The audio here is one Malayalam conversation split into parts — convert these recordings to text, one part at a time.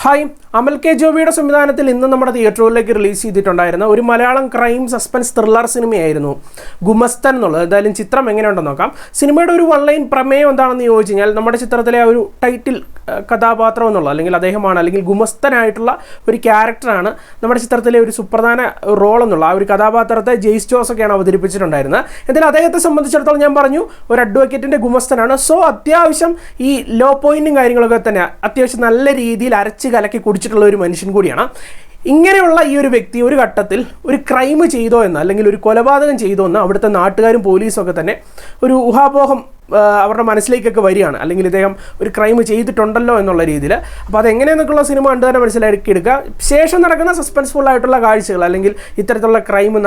ഹായ്, അമൽ കെ ജോബിയുടെ സംവിധാനത്തിൽ ഇന്ന് നമ്മുടെ തിയേറ്ററുകളിലേക്ക് റിലീസ് ചെയ്തിട്ടുണ്ടായിരുന്ന ഒരു മലയാളം ക്രൈം സസ്പെൻസ് ത്രില്ലർ സിനിമയായിരുന്നു ഗുമസ്തൻ എന്നുള്ളത്. എന്തായാലും ചിത്രം എങ്ങനെയുണ്ടെന്ന് നോക്കാം. സിനിമയുടെ ഒരു വൺ ലൈൻ പ്രമേയം എന്താണെന്ന് ചോദിച്ചു കഴിഞ്ഞാൽ, നമ്മുടെ ചിത്രത്തിലെ ആ ഒരു ടൈറ്റിൽ കഥാപാത്രം എന്നുള്ളത്, അല്ലെങ്കിൽ അദ്ദേഹമാണ്, അല്ലെങ്കിൽ ഗുമസ്തനായിട്ടുള്ള ഒരു ക്യാരക്ടറാണ് നമ്മുടെ ചിത്രത്തിലെ ഒരു സുപ്രധാന റോൾ എന്നുള്ള ആ ഒരു കഥാപാത്രത്തെ ജെയ്സ് ജോസ് ഒക്കെയാണ് അവതരിപ്പിച്ചിട്ടുണ്ടായിരുന്നത്. എന്തായാലും അദ്ദേഹത്തെ സംബന്ധിച്ചിടത്തോളം ഞാൻ പറഞ്ഞു, ഒരു അഡ്വക്കേറ്റിൻ്റെ ഗുമസ്തനാണ്. സോ അത്യാവശ്യം ഈ ലോ പോയിന്റും കാര്യങ്ങളൊക്കെ തന്നെ അത്യാവശ്യം നല്ല രീതിയിൽ അരച്ച് കലക്കി കുടിച്ചിട്ടുള്ള ഒരു മനുഷ്യൻ കൂടിയാണ്. ഇങ്ങനെയുള്ള ഈ ഒരു വ്യക്തി ഒരു ഘട്ടത്തിൽ ഒരു ക്രൈം ചെയ്തോ എന്ന്, അല്ലെങ്കിൽ ഒരു കൊലപാതകം ചെയ്തോ എന്ന് അവിടുത്തെ നാട്ടുകാരും പോലീസും ഒക്കെ തന്നെ ഒരു ഊഹാപോഹം അവരുടെ മനസ്സിലേക്കൊക്കെ വരികയാണ്, അല്ലെങ്കിൽ ഇദ്ദേഹം ഒരു ക്രൈം ചെയ്തിട്ടുണ്ടല്ലോ എന്നുള്ള രീതിയിൽ. അപ്പോൾ അതെങ്ങനെയെന്നൊക്കെയുള്ള സിനിമ കണ്ടു തന്നെ മനസ്സിലാക്കി എടുക്കുക. ശേഷം നടക്കുന്ന സസ്പെൻസ്ഫുൾ ആയിട്ടുള്ള കാഴ്ചകൾ, അല്ലെങ്കിൽ ഇത്തരത്തിലുള്ള ക്രൈം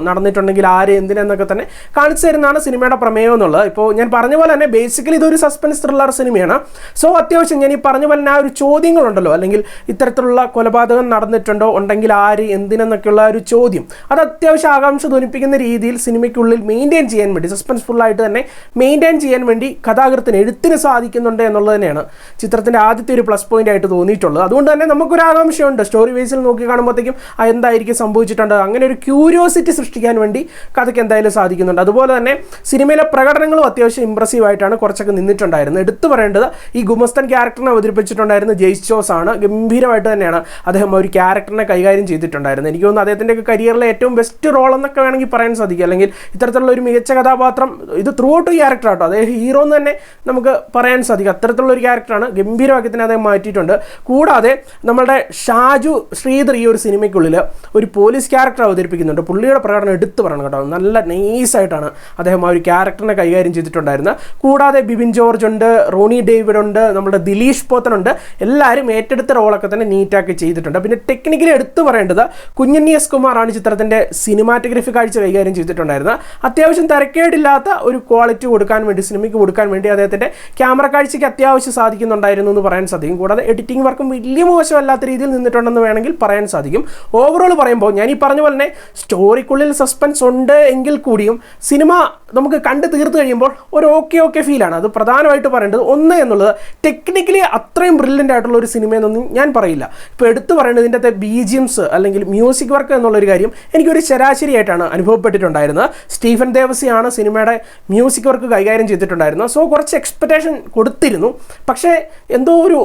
നടന്നിട്ടുണ്ടെങ്കിൽ ആര് എന്തിനെന്നൊക്കെ തന്നെ കാണിച്ചു തരുന്നതാണ് സിനിമയുടെ പ്രമേയം എന്നുള്ളത്. ഇപ്പോൾ ഞാൻ പറഞ്ഞ പോലെ തന്നെ ബേസിക്കലി ഇതൊരു സസ്പെൻസ് ത്രില്ലർ സിനിമയാണ്. സോ അത്യാവശ്യം ഞാൻ ഈ പറഞ്ഞ പോലെ തന്നെ ആ ഒരു ചോദ്യങ്ങളുണ്ടല്ലോ, അല്ലെങ്കിൽ ഇത്തരത്തിലുള്ള കൊലപാതകം നടന്നിട്ടുണ്ടോ, ഉണ്ടെങ്കിൽ ആര് എന്തിനെന്നൊക്കെയുള്ള ഒരു ചോദ്യം, അത് അത്യാവശ്യം ആകാംക്ഷ ധ്വനിപ്പിക്കുന്ന രീതിയിൽ സിനിമയ്ക്കുള്ളിൽ മെയിൻറ്റെയിൻ ചെയ്യാൻ വേണ്ടി, സസ്പെൻസ്ഫുള്ളായിട്ട് തന്നെ മെയിൻറ്റെയിൻ ചെയ്യാൻ വേണ്ടി കഥാകൃത്തിന് എഴുത്തിന് സാധിക്കുന്നുണ്ട് എന്നുള്ളത് തന്നെയാണ് ചിത്രത്തിൻ്റെ ആദ്യത്തെ ഒരു പ്ലസ് പോയിന്റ് ആയിട്ട് തോന്നിയിട്ടുള്ളത്. അതുകൊണ്ട് തന്നെ നമുക്കൊരു ആകാംക്ഷയുണ്ട്, സ്റ്റോറി ബേസിൽ നോക്കി കാണുമ്പോഴത്തേക്കും എന്തായിരിക്കും സംഭവിച്ചിട്ടുണ്ട്, അങ്ങനെ ഒരു ക്യൂരിയോസിറ്റി സൃഷ്ടിക്കാൻ വേണ്ടി കഥയ്ക്ക് എന്തായാലും സാധിക്കുന്നുണ്ട്. അതുപോലെ തന്നെ സിനിമയിലെ പ്രകടനങ്ങളും അത്യാവശ്യം ഇമ്പ്രസീവായിട്ടാണ് കുറച്ചൊക്കെ നിന്നിട്ടുണ്ടായിരുന്നത്. എടുത്തു പറയേണ്ടത് ഈ ഗുമസ്തൻ ക്യാരക്ടറിനെ അവതരിപ്പിച്ചിട്ടുണ്ടായിരുന്ന ജെയ്സ് ജോസ് ആണ്. ഗംഭീരമായിട്ട് തന്നെയാണ് അദ്ദേഹം ഒരു ക്യാരക്ടറിനെ കൈകാര്യം ചെയ്തിട്ടുണ്ടായിരുന്നത്. എനിക്ക് തോന്നുന്നു അദ്ദേഹത്തിൻ്റെ കരിയറിലെ ഏറ്റവും ബെസ്റ്റ് റോൾ എന്നൊക്കെ വേണമെങ്കിൽ പറയാൻ സാധിക്കും, അല്ലെങ്കിൽ ഇത്തരത്തിലുള്ള ഒരു മികച്ച കഥാപാത്രം. ഇത് ത്രൂ ഔട്ട് ക്യാരക്ടർ ആട്ടോ, അദ്ദേഹം ഹീറോ എന്ന് തന്നെ നമുക്ക് പറയാൻ സാധിക്കും. അത്തരത്തിലുള്ള ഒരു ക്യാരക്ടറാണ്. ഗംഭീരവാക്യത്തിന് അദ്ദേഹം മാറ്റിയിട്ടുണ്ട്. കൂടാതെ നമ്മളുടെ ഷാജു ശ്രീധർ ഈ ഒരു സിനിമയ്ക്കുള്ളിൽ ഒരു പോലീസ് ക്യാരക്ടർ അവതരിപ്പിക്കുന്നുണ്ട്. പുള്ളിയുടെ പ്രകടനം എടുത്തു പറയണം കേട്ടോ, നല്ല നൈസായിട്ടാണ് അദ്ദേഹം ആ ഒരു ക്യാരക്ടറിനെ കൈകാര്യം ചെയ്തിട്ടുണ്ടായിരുന്നത്. കൂടാതെ ബിബിൻ ജോർജ് ഉണ്ട്, റോണി ഡേവിഡ് ഉണ്ട്, നമ്മുടെ ദിലീഷ് പോത്തനുണ്ട്. എല്ലാവരും ഏറ്റെടുത്ത റോളൊക്കെ തന്നെ നീറ്റാക്കി ചെയ്തിട്ടുണ്ട്. പിന്നെ ടെക്നിക്കലി എടുത്തു പറയേണ്ടത് കുഞ്ഞന്നി എസ് കുമാറാണ് ചിത്രത്തിൻ്റെ സിനിമാറ്റോഗ്രഫി കാഴ്ച കൈകാര്യം ചെയ്തിട്ടുണ്ടായിരുന്നത്. അത്യാവശ്യം തിരക്കേടില്ലാത്ത ഒരു ക്വാളിറ്റി കൊടുക്കാൻ വേണ്ടി, സിനിമയ്ക്ക് കൊടുക്കാൻ വേണ്ടി അദ്ദേഹത്തിൻ്റെ ക്യാമറ കാഴ്ചയ്ക്ക് അത്യാവശ്യം സാധിക്കുന്നുണ്ടായിരുന്നു എന്ന് പറയാൻ സാധിക്കും. കൂടാതെ എഡിറ്റിംഗ് വർക്കും വലിയ മോശമല്ലാത്ത രീതിയിൽ നിന്നിട്ടുണ്ടെന്ന് വേണമെങ്കിൽ പറയാൻ സാധിക്കും. ഓവറോൾ പറയുമ്പോൾ ഞാൻ ഈ പറഞ്ഞ പോലെ തന്നെ സ്റ്റോറിക്കുള്ളിൽ സസ്പെൻസ് ഉണ്ട് എങ്കിൽ കൂടിയും സിനിമ നമുക്ക് കണ്ട് തീർത്ത് കഴിയുമ്പോൾ ഒരു ഓക്കെ ഫീലാണ്. അത് പ്രധാനമായിട്ട് പറയേണ്ടത് ഒന്ന് എന്നുള്ളത്, ടെക്നിക്കലി അത്രയും ബ്രില്യൻ്റ് ആയിട്ടുള്ള ഒരു സിനിമയെന്നൊന്നും ഞാൻ പറയില്ല. ഇപ്പോൾ എടുത്തു പറയേണ്ടത് ഇതിൻ്റെ BGMs അല്ലെങ്കിൽ മ്യൂസിക് വർക്ക് എന്നുള്ളൊരു കാര്യം എനിക്കൊരു ശരാശരിയായിട്ടാണ് അനുഭവപ്പെട്ടിട്ടുണ്ടായിരുന്നത്. സ്റ്റീഫൻ ദേവസിയാണ് സിനിമയുടെ മ്യൂസിക് വർക്ക് കൈകാര്യം ചെയ്തിട്ടുണ്ടായിരുന്നത്. സോ കുറച്ച് എക്സ്പെക്റ്റേഷൻ കൊടുത്തിരുന്നു, പക്ഷേ എന്തോ ഒരു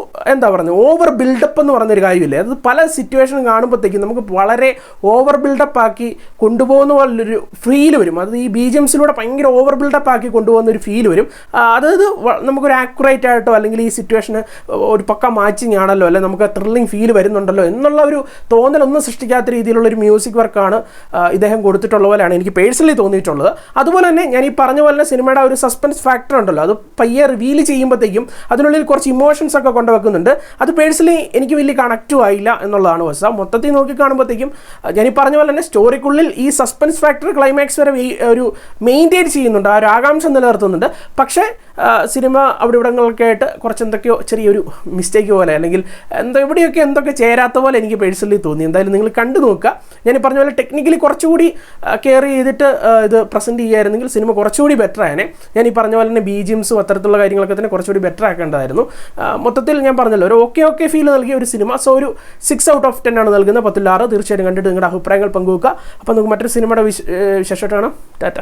ഓവർ ബിൽഡപ്പ് എന്ന് പറഞ്ഞൊരു കാര്യമില്ലേ, അത് പല സിറ്റുവേഷൻ കാണുമ്പോഴത്തേക്കും നമുക്ക് വളരെ ഓവർ ബിൽഡപ്പ് ആക്കി കൊണ്ടുപോകുന്ന പോലൊരു ഫീൽ വരും. അത് ഈ BGMസിലൂടെ ഭയങ്കര ഓവർ ബിൽഡപ്പ് ആക്കി കൊണ്ടുപോകുന്ന ഒരു ഫീൽ വരും. അതായത് നമുക്കൊരു ആക്യുറേറ്റ് ആയിട്ടോ, അല്ലെങ്കിൽ ഈ സിറ്റുവേഷന് ഒരു പക്ക മാച്ചിങ് ആണല്ലോ, അല്ലെങ്കിൽ നമുക്ക് ത്രില്ലിംഗ് ഫീൽ വരുന്നുണ്ടല്ലോ എന്നുള്ള ഒരു തോന്നലൊന്നും സൃഷ്ടിക്കാത്ത രീതിയിലുള്ള ഒരു മ്യൂസിക് വർക്കാണ് ഇദ്ദേഹം കൊടുത്തിട്ടുള്ള പോലെയാണ് എനിക്ക് പേഴ്സണലി തോന്നിയിട്ടുള്ളത്. അതുപോലെ തന്നെ ഞാൻ ഈ പറഞ്ഞ പോലെ തന്നെ സിനിമയുടെ ഒരു സസ്പെൻസ് ഫാക്ടർ ഉണ്ടല്ലോ, അത് പയ്യെ റിവീൽ ചെയ്യുമ്പോഴത്തേക്കും അതിനുള്ളിൽ കുറച്ച് ഇമോഷൻസ് ഒക്കെ കൊണ്ടുവെക്കുന്നുണ്ട്. അത് പേഴ്സണലി എനിക്ക് വലിയ കണക്റ്റും ആയില്ല എന്നുള്ളതാണ് വസ്തുത. മൊത്തത്തിൽ നോക്കി കാണുമ്പോഴത്തേക്കും ഞാൻ ഈ പറഞ്ഞ പോലെ തന്നെ സ്റ്റോറിക്കുള്ളിൽ ഈ സസ്പെൻസ് ഫാക്ടർ ക്ലൈമാക്സ് വരെ ഒരു മെയിൻറ്റെയിൻ ചെയ്യുന്നുണ്ട്, ആ ഒരു ആകാംക്ഷ നിലനിർത്തുന്നുണ്ട്. പക്ഷേ സിനിമ അവിടെ ഇവിടങ്ങളൊക്കെ ആയിട്ട് കുറച്ച് എന്തൊക്കെയോ ചെറിയൊരു മിസ്റ്റേക്ക് പോലെ, അല്ലെങ്കിൽ എവിടെയൊക്കെ എന്തൊക്കെ ചേരാത്ത പോലെ എനിക്ക് പേഴ്സണലി തോന്നി. എന്തായാലും നിങ്ങൾ കണ്ടു നോക്കുക. ഞാൻ ഈ പറഞ്ഞ പോലെ ടെക്നിക്കലി കുറച്ചുകൂടി കെയർ ചെയ്തിട്ട് ഇത് പ്രസൻറ്റ് ചെയ്യുകയായിരുന്നെങ്കിൽ സിനിമ കുറച്ചുകൂടി ബെറ്റർ ആയനെ. ഞാൻ ഈ പറഞ്ഞ പോലെ തന്നെ BGMസും അത്തരത്തിലുള്ള കാര്യങ്ങളൊക്കെ തന്നെ കുറച്ചുകൂടി ബെറ്റർ ആക്കേണ്ടതായിരുന്നു. മൊത്തത്തിൽ ഞാൻ പറഞ്ഞല്ലോ, ഒരു ഓക്കെ ഫീൽ നൽകിയ ഒരു സിനിമ. സോ ഒരു 6 out of 10 ആണ് നൽകുന്നത്, 10-6. തീർച്ചയായിട്ടും കണ്ടിട്ട് നിങ്ങളുടെ അഭിപ്രായങ്ങൾ പങ്കുവെക്കുക. അപ്പോൾ നമുക്ക് മറ്റൊരു സിനിമയുടെ വിശേഷമായിട്ടാണ്. ടാറ്റ.